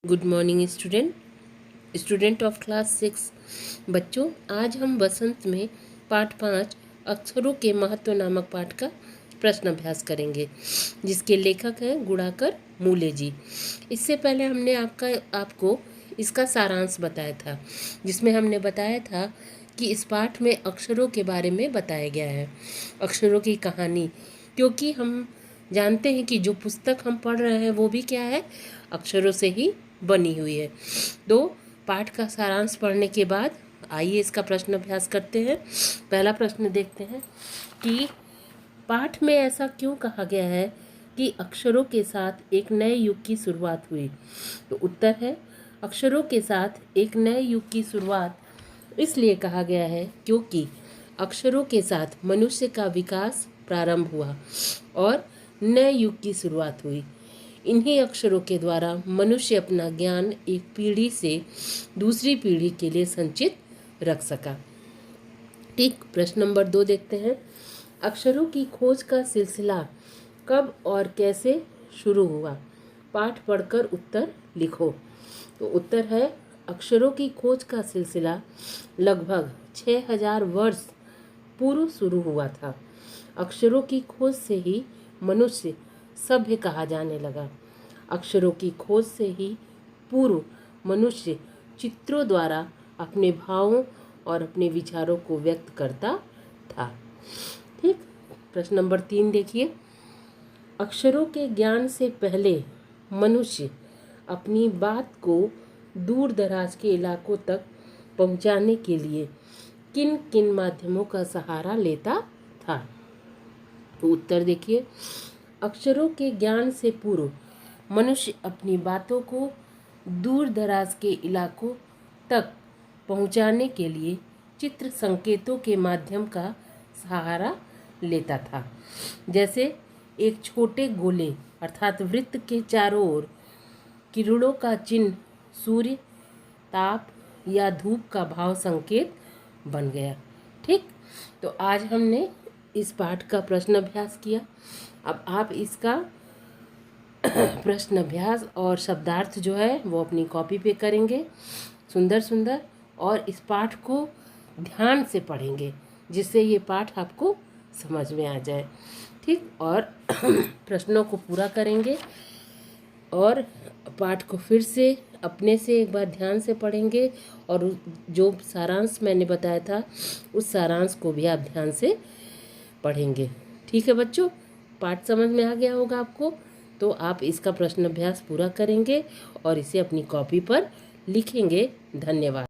Good morning student of class 6। बच्चों, आज हम वसंत में पाठ 5 अक्षरों के महत्व नामक पाठ का प्रश्न अभ्यास करेंगे, जिसके लेखक हैं गुणाकर मूले जी। इससे पहले हमने आपको इसका सारांश बताया था, जिसमें हमने बताया था कि इस पाठ में अक्षरों के बारे में बताया गया है, अक्षरों की कहानी। क्योंकि हम जानते हैं कि जो पुस्तक हम पढ़ रहे हैं वो भी क्या है, अक्षरों से ही बनी हुई है। तो पाठ का सारांश पढ़ने के बाद आइए इसका प्रश्न अभ्यास करते हैं। पहला प्रश्न देखते हैं कि पाठ में ऐसा क्यों कहा गया है कि अक्षरों के साथ एक नए युग की शुरुआत हुई। तो उत्तर है, अक्षरों के साथ एक नए युग की शुरुआत इसलिए कहा गया है क्योंकि अक्षरों के साथ मनुष्य का विकास प्रारंभ हुआ और नए युग की शुरुआत हुई। इन्हीं अक्षरों के द्वारा मनुष्य अपना ज्ञान एक पीढ़ी से दूसरी पीढ़ी के लिए संचित रख सका। ठीक, प्रश्न नंबर 2 देखते हैं। अक्षरों की खोज का सिलसिला कब और कैसे शुरू हुआ। पाठ पढ़कर उत्तर लिखो। तो उत्तर है, अक्षरों की खोज का सिलसिला लगभग 6000 वर्ष पूर्व शुरू हुआ था। अक्षरों की खोज से ही मनुष्य सभ्य कहा जाने लगा। अक्षरों की खोज से ही पूर्व मनुष्य चित्रों द्वारा अपने भावों और अपने विचारों को व्यक्त करता था। ठीक, प्रश्न नंबर 3 देखिए। अक्षरों के ज्ञान से पहले मनुष्य अपनी बात को दूर दराज के इलाकों तक पहुंचाने के लिए किन किन माध्यमों का सहारा लेता था। तो उत्तर देखिए, अक्षरों के ज्ञान से पूर्व मनुष्य अपनी बातों को दूर दराज के इलाकों तक पहुंचाने के लिए चित्र संकेतों के माध्यम का सहारा लेता था। जैसे एक छोटे गोले अर्थात वृत्त के चारों ओर किरणों का चिन्ह सूर्य, ताप या धूप का भाव संकेत बन गया। ठीक, तो आज हमने इस पाठ का प्रश्न अभ्यास किया। अब आप इसका प्रश्न अभ्यास और शब्दार्थ जो है वो अपनी कॉपी पे करेंगे सुंदर सुंदर, और इस पाठ को ध्यान से पढ़ेंगे, जिससे ये पाठ आपको समझ में आ जाए। ठीक, और प्रश्नों को पूरा करेंगे और पाठ को फिर से अपने से एक बार ध्यान से पढ़ेंगे, और जो सारांश मैंने बताया था उस सारांश को भी आप ध्यान से पढ़ेंगे। ठीक है बच्चों, पाठ समझ में आ गया होगा आपको। तो आप इसका प्रश्न अभ्यास पूरा करेंगे और इसे अपनी कॉपी पर लिखेंगे। धन्यवाद।